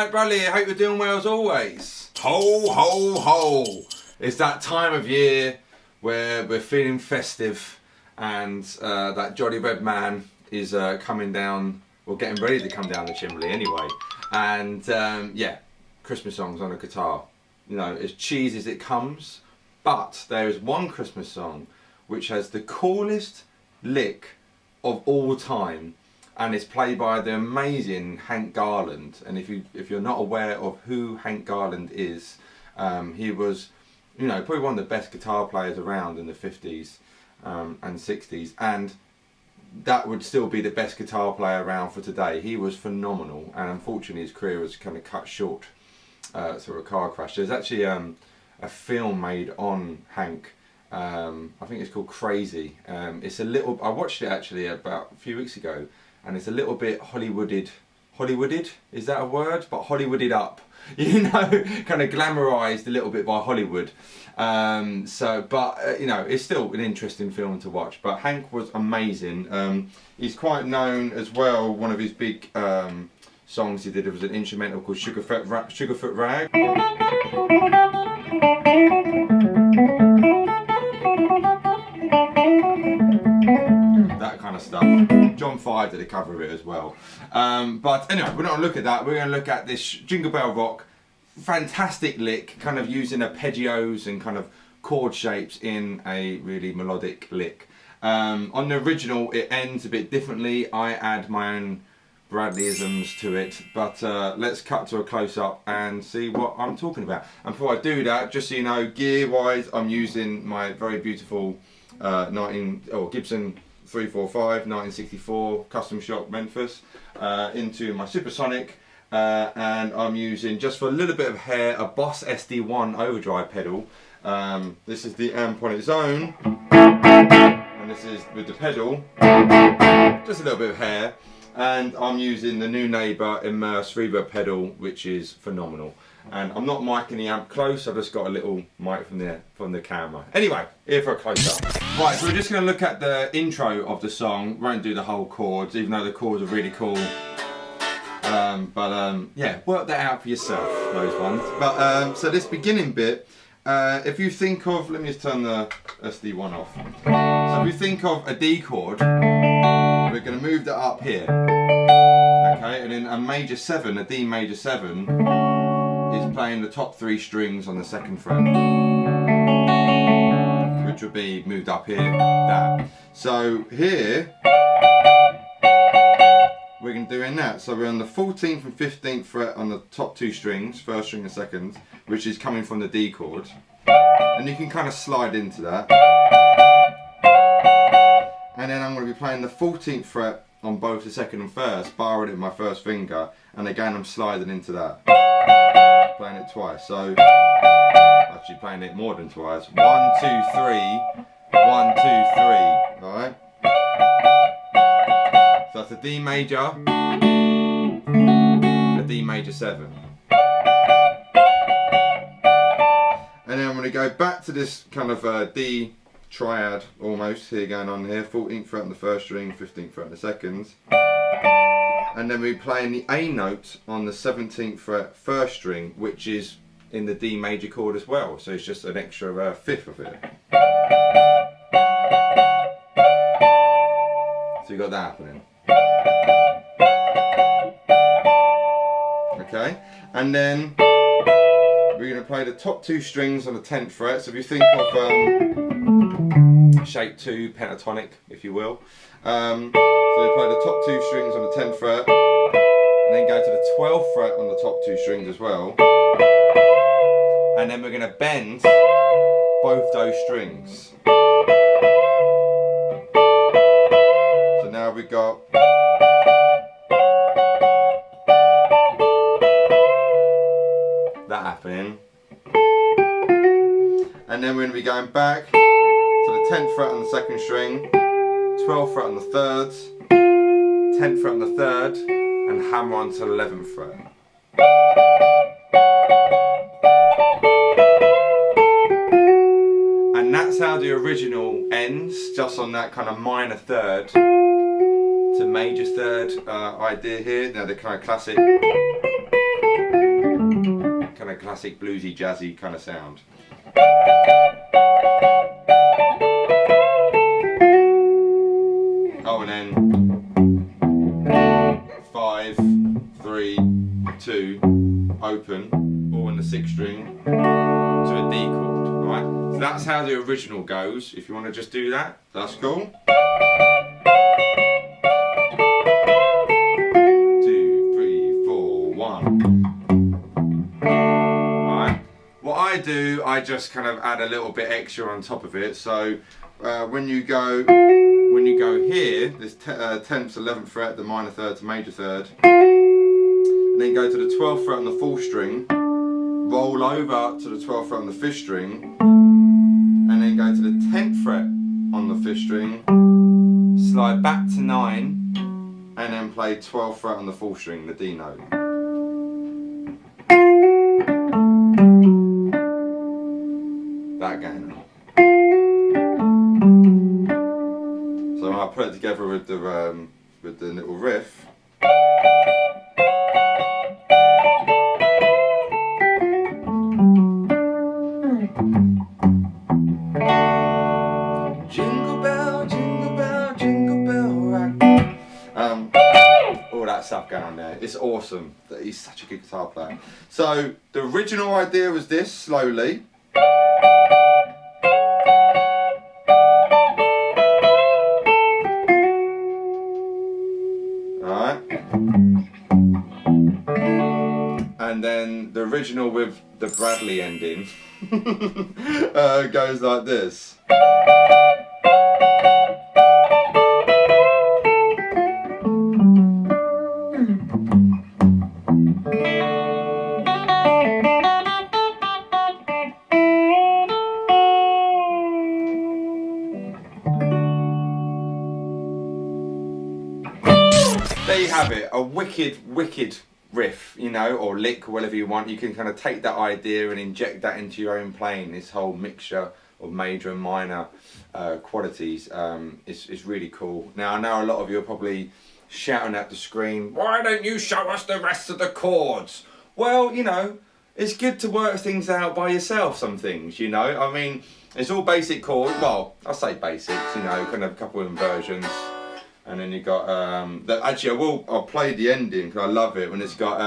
Alright, Bradley, I hope you're doing well as always. Ho, ho, ho! It's that time of year where we're feeling festive and that jolly red man is coming down, or getting ready to come down the chimney anyway. And yeah, Christmas songs on a guitar. You know, as cheesy as it comes, but there is one Christmas song which has the coolest lick of all time, and it's played by the amazing Hank Garland. And if you're not aware of who Hank Garland is, he was, you know, probably one of the best guitar players around in the 50s and 60s, and that would still be the best guitar player around for today. He was phenomenal, and unfortunately his career was kind of cut short through a car crash. There's actually a film made on Hank. I think it's called Crazy. It's a little, I watched it actually about a few weeks ago, and it's a little bit Hollywooded, is that a word? But Hollywooded up, you know, kind of glamorized a little bit by Hollywood. You know, it's still an interesting film to watch. But Hank was amazing. He's quite known as well. One of his big songs he did, it was an instrumental called Sugarfoot Rag. That kind of stuff. John 5 did a cover of it as well. But anyway, we're not going to look at that. We're going to look at this Jingle Bell Rock. Fantastic lick, kind of using arpeggios and kind of chord shapes in a really melodic lick. On the original, it ends a bit differently. I add my own Bradleyisms to it, but let's cut to a close-up and see what I'm talking about. And before I do that, just so you know, gear-wise, I'm using my very beautiful Gibson 345 1964 custom shop Memphis into my Supersonic, and I'm using, just for a little bit of hair, a Boss SD1 overdrive pedal. This is the amp on its own, and this is with the pedal, just a little bit of hair. And I'm using the New Neighbour Immerse Reverb pedal, which is phenomenal. And I'm not micing the amp close, I've just got a little mic from the camera. Anyway, here for a close-up. Right, so we're just going to look at the intro of the song. Won't do the whole chords, even though the chords are really cool. Yeah, work that out for yourself, those ones. But so this beginning bit, if you think of, let me just turn the SD1 off. So if you think of a D chord, we're going to move that up here. Okay, and then a major 7, a D major 7, is playing the top 3 strings on the 2nd fret, which would be moved up here, that. So here, we're going to do in that. So we're on the 14th and 15th fret on the top 2 strings, 1st string and 2nd, which is coming from the D chord. And you can kind of slide into that. And then I'm going to be playing the 14th fret on both the 2nd and 1st, barring it with my 1st finger, and again I'm sliding into that. Playing it twice, so actually playing it more than twice. 1, 2, 3, 1, 2, 3. Alright? So that's a D major, a D major 7. And then I'm going to go back to this kind of D triad almost here, going on here, 14th fret on the 1st string, 15th fret on the 2nd, and then we're playing the A note on the 17th fret 1st string, which is in the D major chord as well, so it's just an extra 5th of it. So you got that happening. Okay, and then we're going to play the top 2 strings on the 10th fret. So if you think of shape 2 pentatonic, if you will. So we play the top 2 strings on the 10th fret, and then go to the 12th fret on the top 2 strings as well. And then we're going to bend both those strings. So now we've got that happening. And then we're going to be going back to the 10th fret on the 2nd string, 12th fret on the 3rd, 10th fret on the 3rd, and hammer on to the 11th fret. And that's how the original ends, just on that kind of minor 3rd to major 3rd idea here. Now the kind of classic classic bluesy, jazzy kind of sound. Oh, and then 5, 3, 2, open, all in the 6th string to a D chord. Alright, so that's how the original goes. If you want to just do that, that's cool. 2, 3, 4, 1. Alright, what I do, I just kind of add a little bit extra on top of it. So when you go here, this 10th, 11th fret, the minor third to major third, and then go to the 12th fret on the 4th string, roll over to the 12th fret on the 5th string, and then go to the 10th fret on the 5th string, slide back to 9, and then play 12th fret on the 4th string, the D note. That again. So when I put it together with the little riff. Jingle bell, jingle bell, jingle bell rock. All that stuff going on there. It's awesome. He's such a good guitar player. So the original idea was this, slowly. Alright. And then the original with the Bradley ending goes like this. There you have it, a wicked riff, you know, or lick, or whatever you want. You can kind of take that idea and inject that into your own playing. This whole mixture of major and minor qualities is really cool. Now I know a lot of you are probably shouting at the screen, why don't you show us the rest of the chords? Well, you know, it's good to work things out by yourself, some things, you know. I mean, it's all basic chords, well, I say basics, you know, kind of a couple of inversions. And then you got actually I'll play the ending because I love it when it's got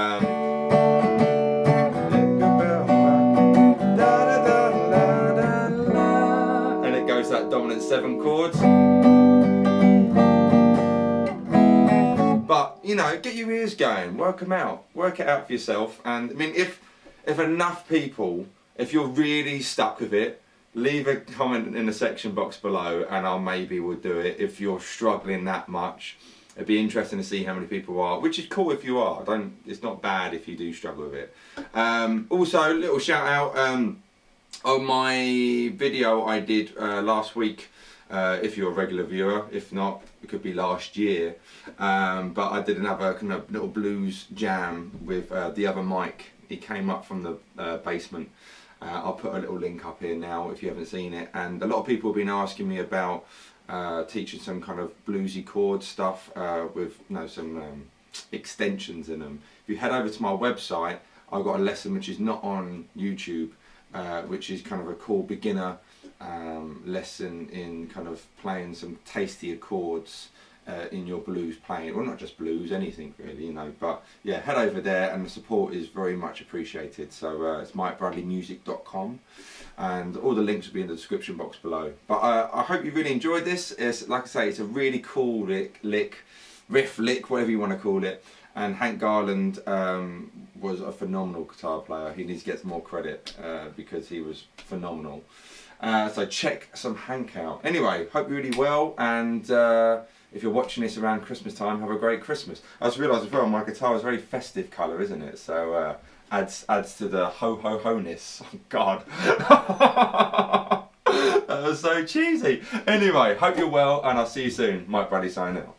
and it goes that dominant 7 chords. But you know, get your ears going, work them out, work it out for yourself. And I mean, if enough people, if you're really stuck with it, leave a comment in the section box below and we'll do it. If you're struggling that much, it'd be interesting to see how many people are, which is cool if you are. It's not bad if you do struggle with it. Also, little shout out on my video I did last week, if you're a regular viewer. If not, it could be last year. But I did another kind of little blues jam with the other Mike. He came up from the basement. I'll put a little link up here now if you haven't seen it. And a lot of people have been asking me about teaching some kind of bluesy chord stuff with some extensions in them. If you head over to my website, I've got a lesson which is not on YouTube, which is kind of a cool beginner lesson in kind of playing some tastier chords in your blues playing, well, not just blues, anything really, you know. But yeah, head over there, and the support is very much appreciated. So it's mikebradleymusic.com, and all the links will be in the description box below. But I hope you really enjoyed this. It's, like I say, it's a really cool riff lick, whatever you want to call it. And Hank Garland was a phenomenal guitar player. He needs to get some more credit because he was phenomenal. So check some Hank out. Anyway, hope you're really well, and if you're watching this around Christmas time, have a great Christmas. I just realised as well, my guitar is a very festive colour, isn't it? So adds to the ho-ho-ho-ness. Oh, God. That was so cheesy. Anyway, hope you're well, and I'll see you soon. Mike Bradley signing out.